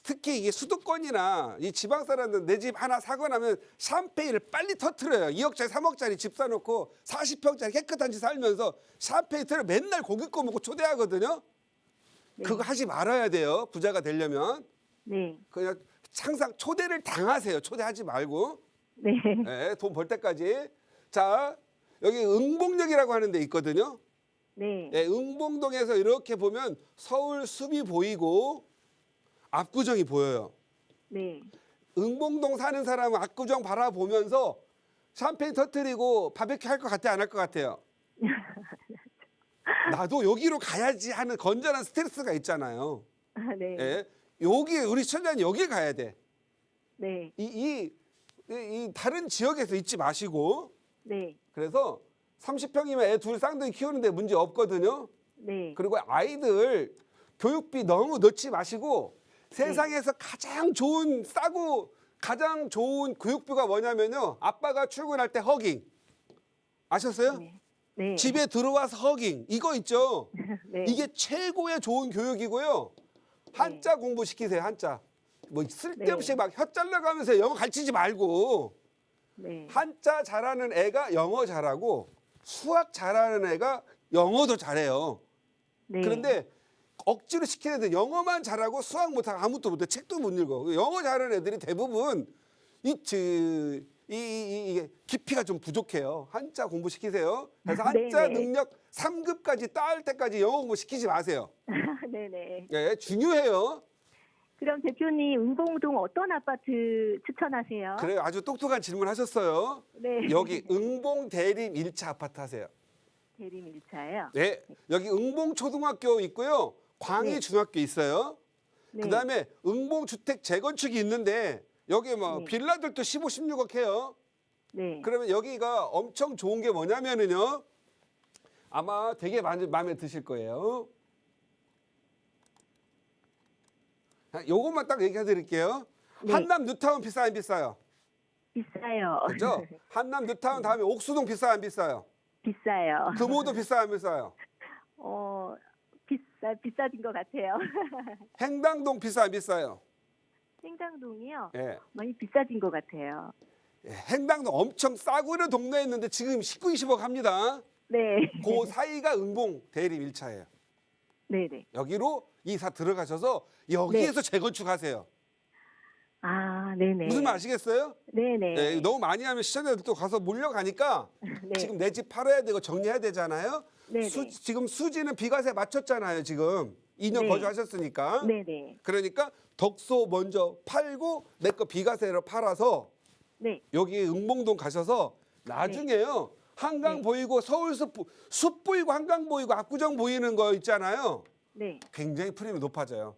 B: 특히 이게 수도권이나 이 지방 사람들 내 집 하나 사고 나면 샴페인을 빨리 터트려요. 2억짜리, 3억짜리 집 사놓고 40평짜리 깨끗한 집 살면서 샴페인 틀어 맨날 고기 꺼 먹고 초대하거든요.
D: 네.
B: 그거 하지 말아야 돼요. 부자가 되려면.
D: 네.
B: 그냥 항상 초대를 당하세요. 초대하지 말고.
D: 네.
B: 네, 돈 벌 때까지. 자, 여기 응봉역이라고 하는 데 있거든요.
D: 네.
B: 네, 응봉동에서 이렇게 보면 서울 숲이 보이고 압구정이 보여요.
D: 네.
B: 응봉동 사는 사람은 압구정 바라보면서 샴페인 터뜨리고 바베큐 할 것 같아 안 할 것 같아요? 나도 여기로 가야지 하는 건전한 스트레스가 있잖아요.
D: 네.
B: 예, 여기 우리 천장이 여기 가야 돼.
D: 네.
B: 이 다른 지역에서 있지 마시고
D: 네.
B: 그래서 30평이면 애 둘 쌍둥이 키우는데 문제 없거든요.
D: 네.
B: 그리고 아이들 교육비 너무 넣지 마시고 세상에서 가장 좋은 싸고 가장 좋은 교육비가 뭐냐면요. 아빠가 출근할 때 허깅. 아셨어요?
D: 네. 네.
B: 집에 들어와서 허깅. 이거 있죠.
D: 네.
B: 이게 최고의 좋은 교육이고요. 한자 공부시키세요. 한자. 뭐 쓸데없이
D: 네.
B: 막 혀 잘라가면서 영어 가르치지 말고
D: 네.
B: 한자 잘하는 애가 영어 잘하고 수학 잘하는 애가 영어도 잘해요.
D: 네.
B: 그런데 억지로 시키는 애들 영어만 잘하고 수학 못하고 아무것도 못해 책도 못 읽어. 영어 잘하는 애들이 대부분 이게 깊이가 좀 부족해요. 한자 공부시키세요. 그래서 한자
D: 네네.
B: 능력 3급까지 따을 때까지 영어 공부 시키지 마세요.
D: 네네.
B: 예, 중요해요.
D: 그럼 대표님 응봉동 어떤 아파트 추천하세요?
B: 그래요. 아주 똑똑한 질문 하셨어요.
D: 네.
B: 여기 응봉 대림 1차 아파트 하세요.
D: 대림 1차예요.
B: 네. 여기 응봉 초등학교 있고요. 광희
D: 네.
B: 중학교 있어요.
D: 네.
B: 그다음에 응봉 주택 재건축이 있는데 여기 뭐
D: 네.
B: 빌라들도 15, 16억 해요.
D: 네.
B: 그러면 여기가 엄청 좋은 게 뭐냐면은요. 아마 되게 마음에 드실 거예요. 요것만 딱 얘기해 드릴게요.
D: 네.
B: 한남 뉴타운 비싸 안 비싸요?
D: 비싸요.
B: 그죠? 한남 뉴타운 다음에 옥수동 비싸 안 비싸요?
D: 비싸요.
B: 금호도 비싸 안 비싸요?
D: 비싸진 것 같아요.
B: 행당동 비싸 안 비싸요?
D: 생강동이요.
B: 예.
D: 많이 비싸진 것 같아요.
B: 예, 행당동 엄청 싸고 있는 동네에 있는데 지금 19, 20억 합니다.
D: 네.
B: 그 사이가 응봉 대림 1차예요.
D: 네네.
B: 여기로 이사 들어가셔서 여기에서
D: 네.
B: 재건축하세요.
D: 아, 네네.
B: 무슨 말 아시겠어요?
D: 네네.
B: 예, 너무 많이 하면 시청자들 또 가서 몰려가니까
D: 네.
B: 지금 내 집 팔아야 되고 정리해야 되잖아요.
D: 네네.
B: 지금 수지는 비과세 맞췄잖아요. 지금 2년
D: 네.
B: 거주하셨으니까.
D: 네네.
B: 그러니까 덕소 먼저 팔고 내 거 비과세로 팔아서
D: 네.
B: 여기 응봉동 가셔서 나중에요. 한강
D: 네.
B: 보이고 서울 숲 보이고 한강 보이고 압구정 보이는 거 있잖아요.
D: 네.
B: 굉장히 프리미엄이 높아져요.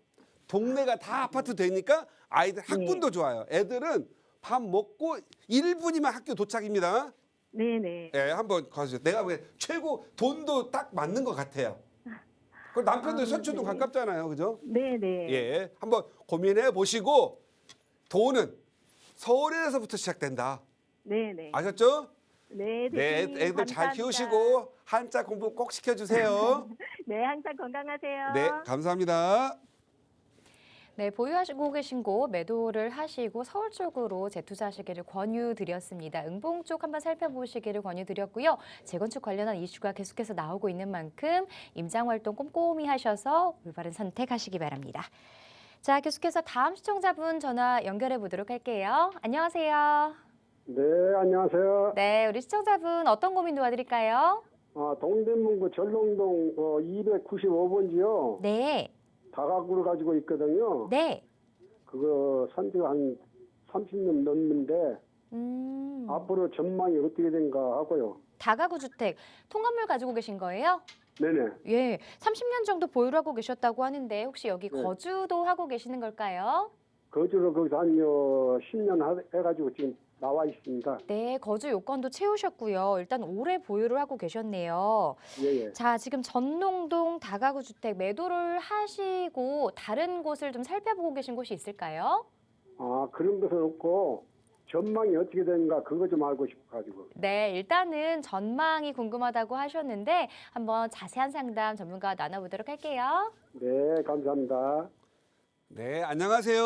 B: 동네가 다 아파트 되니까 아이들 학군도 좋아요. 애들은 밥 먹고 1분이면 학교 도착입니다.
D: 네네.
B: 예, 한번 가주세요. 내가 보기엔 최고 돈도 딱 맞는 것 같아요. 그리고 남편도
D: 아,
B: 서초동
D: 네.
B: 가깝잖아요. 그죠?
D: 네네.
B: 예, 한번 고민해 보시고 돈은 서울에서부터 시작된다.
D: 네네.
B: 아셨죠?
D: 네.
B: 네,
D: 대표님,
B: 애들 잘
D: 감사합니다.
B: 키우시고 한자 공부 꼭 시켜주세요.
D: 네, 항상 건강하세요.
B: 네, 감사합니다.
A: 네, 보유하시고 계신 곳 매도를 하시고 서울 쪽으로 재투자하시기를 권유드렸습니다. 응봉 쪽 한번 살펴보시기를 권유드렸고요. 재건축 관련한 이슈가 계속해서 나오고 있는 만큼 임장활동 꼼꼼히 하셔서 올바른 선택하시기 바랍니다. 자, 계속해서 다음 시청자분 전화 연결해 보도록 할게요. 안녕하세요.
E: 네, 안녕하세요.
A: 네, 우리 시청자분 어떤 고민 도와드릴까요?
E: 동대문구 전롱동 295번지요.
A: 네,
E: 다가구를 가지고 있거든요.
A: 네.
E: 그거 산지가 한 30년 넘는데 앞으로 전망이 어떻게 된가 하고요.
A: 다가구 주택, 통건물 가지고 계신 거예요?
E: 네네.
A: 예, 30년 정도 보유를 하고 계셨다고 하는데 혹시 여기
E: 네.
A: 거주도 하고 계시는 걸까요?
E: 거주를 거기서 한 10년 해가지고 지금 나와 있습니다.
A: 네, 거주 요건도 채우셨고요. 일단 오래 보유를 하고 계셨네요.
E: 예예.
A: 자, 지금 전농동 다가구 주택 매도를 하시고 다른 곳을 좀 살펴보고 계신 곳이 있을까요?
E: 그런 것은 없고 전망이 어떻게 되는가 그거 좀 알고 싶어가지고.
A: 네, 일단은 전망이 궁금하다고 하셨는데 한번 자세한 상담 전문가와 나눠보도록 할게요.
E: 네, 감사합니다.
B: 네, 안녕하세요.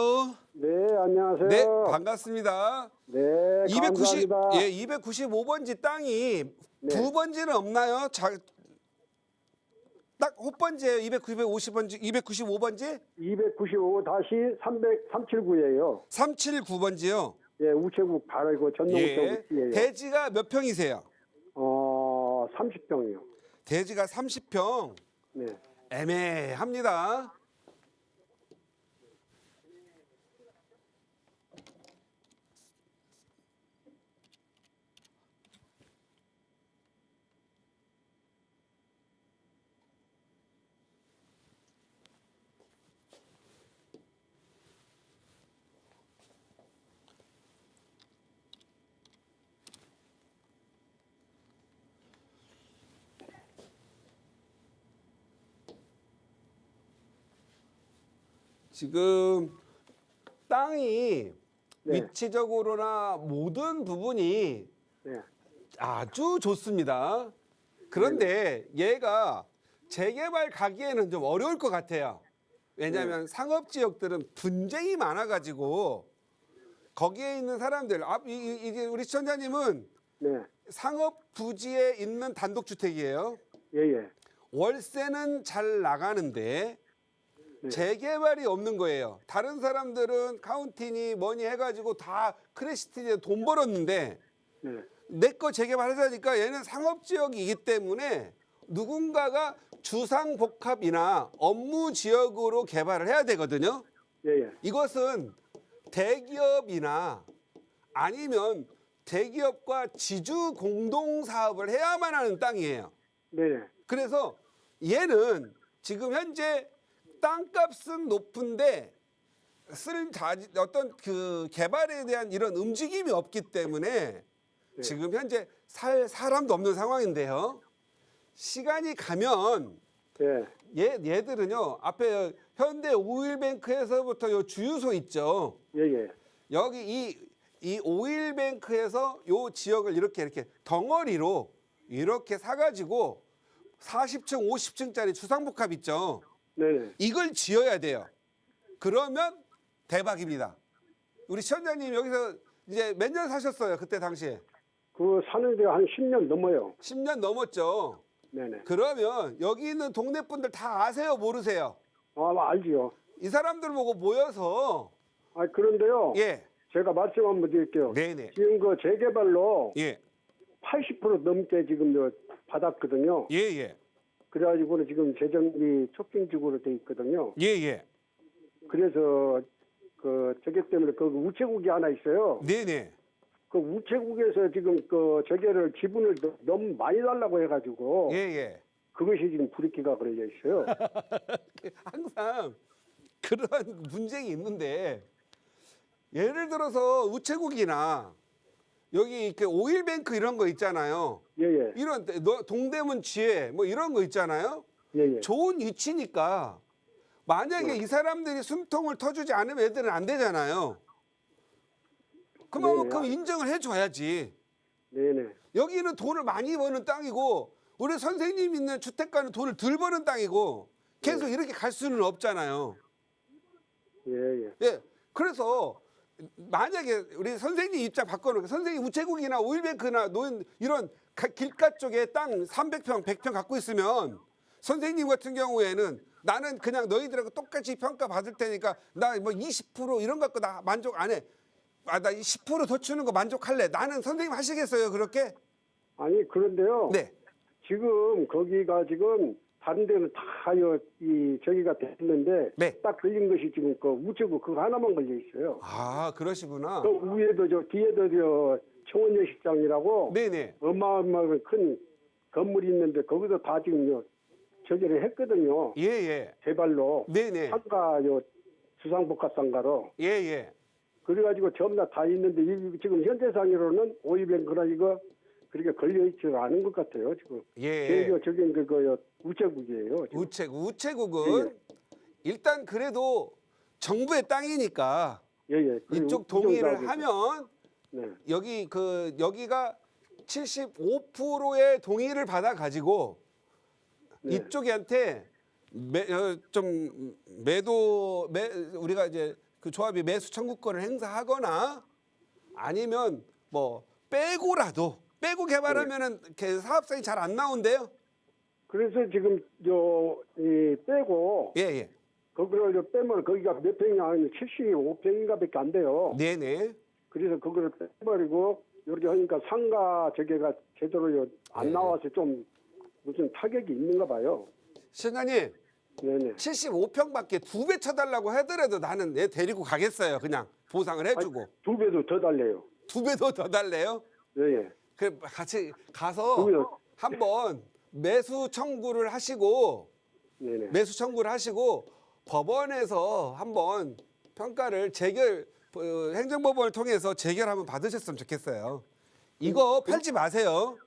E: 네, 안녕하세요.
B: 네, 반갑습니다.
E: 네,
B: 290,
E: 감사합니다.
B: 예, 295번지 땅이
E: 네.
B: 부번지는 없나요? 딱 헛번지예요. 250번지, 295번지?
E: 295-379예요.
B: 379번지요.
E: 예, 우체국 바로 전농
B: 예.
E: 우체국이에요.
B: 대지가 몇 평이세요?
E: 30평이요.
B: 대지가 30평.
E: 네.
B: 애매합니다. 지금 땅이
E: 네.
B: 위치적으로나 모든 부분이
E: 네.
B: 아주 좋습니다. 그런데 얘가 재개발 가기에는 좀 어려울 것 같아요. 왜냐하면 상업 지역들은 분쟁이 많아가지고 거기에 있는 사람들, 이제 우리 시청자님은
E: 네.
B: 상업 부지에 있는 단독주택이에요.
E: 예예.
B: 월세는 잘 나가는데
E: 네.
B: 재개발이 없는 거예요. 다른 사람들은 카운티니 뭐니 해가지고 다 크래시티에 돈 벌었는데
E: 네.
B: 내 거 재개발하자니까 얘는 상업지역이기 때문에 누군가가 주상복합이나 업무 지역으로 개발을 해야 되거든요.
E: 예예.
B: 이것은 대기업이나 아니면 대기업과 지주 공동 사업을 해야만 하는 땅이에요.
E: 네네.
B: 그래서 얘는 지금 현재 땅값은 높은데 어떤 그 개발에 대한 이런 움직임이 없기 때문에
E: 네.
B: 지금 현재 살 사람도 없는 상황인데요. 시간이 가면
E: 예.
B: 얘들은요 앞에 현대 오일뱅크에서부터 요 주유소 있죠.
E: 예예.
B: 여기 이 오일뱅크에서 요 지역을 이렇게 덩어리로 이렇게 사가지고 40층, 50층짜리 주상복합 있죠.
E: 네네.
B: 이걸 지어야 돼요. 그러면 대박입니다. 우리 시청자님 여기서 이제 몇 년 사셨어요? 그때 당시에?
E: 그 사는 데가 한 10년 넘어요.
B: 10년 넘었죠.
E: 네네.
B: 그러면 여기 있는 동네 분들 다 아세요? 모르세요?
E: 알지요.
B: 이 사람들 보고 모여서
E: 그런데요.
B: 예,
E: 제가 말씀 한번 드릴게요.
B: 네네,
E: 지금 그 재개발로
B: 예,
E: 80% 넘게 지금 받았거든요.
B: 예, 예.
E: 그래가지고는 지금 재정비 촉진지구로 돼 있거든요.
B: 예, 예.
E: 그래서 저게 때문에 그 우체국이 하나 있어요.
B: 네네.
E: 그 우체국에서 지금 저게를 지분을 너무 많이 달라고 해가지고
B: 예, 예.
E: 그것이 지금 불이기가 그려져 있어요.
B: 항상 그런 분쟁이 있는데 예를 들어서 우체국이나 여기 이렇게 오일뱅크 이런 거 있잖아요.
E: 예예.
B: 이런 동대문 지혜 뭐 이런 거 있잖아요.
E: 예예.
B: 좋은 위치니까 만약에 이 사람들이 숨통을 터주지 않으면 애들은 안 되잖아요. 그만큼 인정을 해줘야지.
E: 네네.
B: 여기는 돈을 많이 버는 땅이고 우리 선생님 있는 주택가는 돈을 덜 버는 땅이고 계속 이렇게 갈 수는 없잖아요.
E: 예예.
B: 예, 그래서 만약에 우리 선생님 입장 바꿔놓고 선생님 우체국이나 오일뱅크나 이런 길가 쪽에 땅 300평, 100평 갖고 있으면 선생님 같은 경우에는 나는 그냥 너희들하고 똑같이 평가 받을 테니까 나 뭐 20% 이런 거 갖고 나 만족 안 해. 나 10% 더 주는 거 만족할래. 나는 선생님 하시겠어요 그렇게?
E: 아니 그런데요.
B: 네.
E: 지금 거기가 지금 다른 데는 다 저기가 됐는데
B: 네.
E: 딱 걸린 것이 지금 그 우체국 그거 하나만 걸려 있어요.
B: 아 그러시구나.
E: 그 위에도 뒤에도 청원여식장이라고
B: 네네.
E: 어마어마한 큰 건물이 있는데 거기도 다 지금 저기를 했거든요.
B: 예예.
E: 개발로
B: 네네.
E: 상가 주상복합상가로.
B: 예예.
E: 그래가지고 전부 다 있는데 지금 현재상으로는 오이뱅크나 이거 그렇게 걸려있지 않은 것 같아요 지금.
B: 예.
E: 저긴 우체국이에요. 지금.
B: 우체국은 일단 그래도 정부의 땅이니까
E: 예예.
B: 이쪽 동의를 하면
E: 네.
B: 여기가 75%의 동의를 받아 가지고
E: 네.
B: 이쪽한테 우리가 이제 그 조합이 매수 청구권을 행사하거나 아니면 뭐 빼고 개발하면은 사업성이 잘 안 나온대요.
E: 그래서 지금 빼고
B: 예예.
E: 그거를 빼면 거기가 몇 평이 아니면 75평인가밖에 안 돼요.
B: 네네.
E: 그래서 그거를 빼버리고 이렇게 하니까 상가 저게가 제대로 안
B: 네.
E: 나와서 좀 무슨 타격이 있는가 봐요.
B: 시장님
E: 네네.
B: 75평밖에 2배 쳐달라고 하더라도 나는 얘 데리고 가겠어요. 그냥 보상을 해주고.
E: 2배도 더 달래요.
B: 2배도 더 달래요?
E: 예예.
B: 그 같이 가서
E: 2배도.
B: 한번 매수 청구를 하시고
E: 네네.
B: 법원에서 한번 평가를 행정법원을 통해서 재결 한번 받으셨으면 좋겠어요. 이거 팔지 마세요.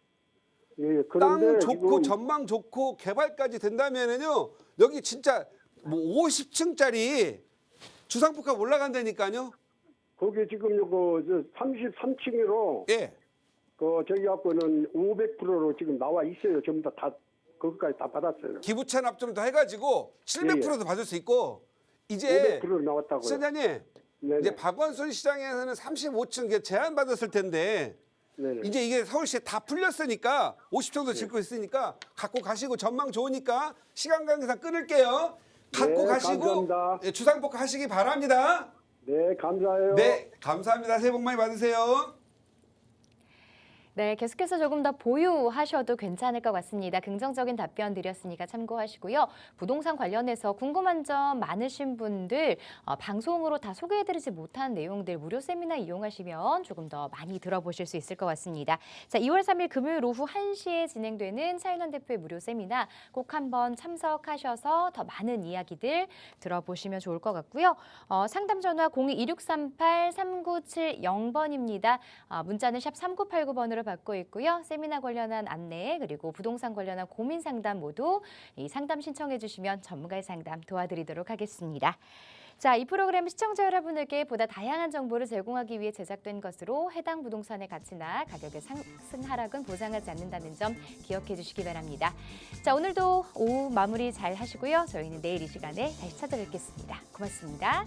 E: 예.
B: 땅
E: 그런데
B: 좋고
E: 지금
B: 전망 좋고 개발까지 된다면은요 여기 진짜 뭐 50층짜리 주상복합 올라간다니까요.
E: 거기 지금 요거 33층으로
B: 예.
E: 저기 갖고는 500%로 지금 나와 있어요. 전부 다 그것까지 다 받았어요.
B: 기부 찬합 좀 더 해가지고 700%도 받을 수 있고 이제
E: 500% 나왔다고요.
B: 시장님
E: 네네.
B: 이제 박원순 시장에서는 35층 제한 받았을 텐데
E: 네네.
B: 이제 이게 서울시에 다 풀렸으니까 50층도 짓고 있으니까 갖고 가시고 전망 좋으니까 시간 관계상 끊을게요. 갖고
E: 네,
B: 가시고
E: 감사합니다.
B: 예, 주상복합 하시기 바랍니다.
E: 네, 감사해요.
B: 네, 감사합니다. 새해 복 많이 받으세요.
A: 네, 계속해서 조금 더 보유하셔도 괜찮을 것 같습니다. 긍정적인 답변 드렸으니까 참고하시고요. 부동산 관련해서 궁금한 점 많으신 분들 방송으로 다 소개해드리지 못한 내용들 무료 세미나 이용하시면 조금 더 많이 들어보실 수 있을 것 같습니다. 자, 2월 3일 금요일 오후 1시에 진행되는 차인원 대표의 무료 세미나 꼭 한번 참석하셔서 더 많은 이야기들 들어보시면 좋을 것 같고요. 상담 전화 02-2638-3970번입니다. 문자는 샵 3989번으로 받고 있고요. 세미나 관련한 안내 그리고 부동산 관련한 고민 상담 모두 이 상담 신청해 주시면 전문가의 상담 도와드리도록 하겠습니다. 자, 이 프로그램 시청자 여러분에게 보다 다양한 정보를 제공하기 위해 제작된 것으로 해당 부동산의 가치나 가격의 상승 하락은 보장하지 않는다는 점 기억해 주시기 바랍니다. 자, 오늘도 오후 마무리 잘 하시고요. 저희는 내일 이 시간에 다시 찾아뵙겠습니다. 고맙습니다.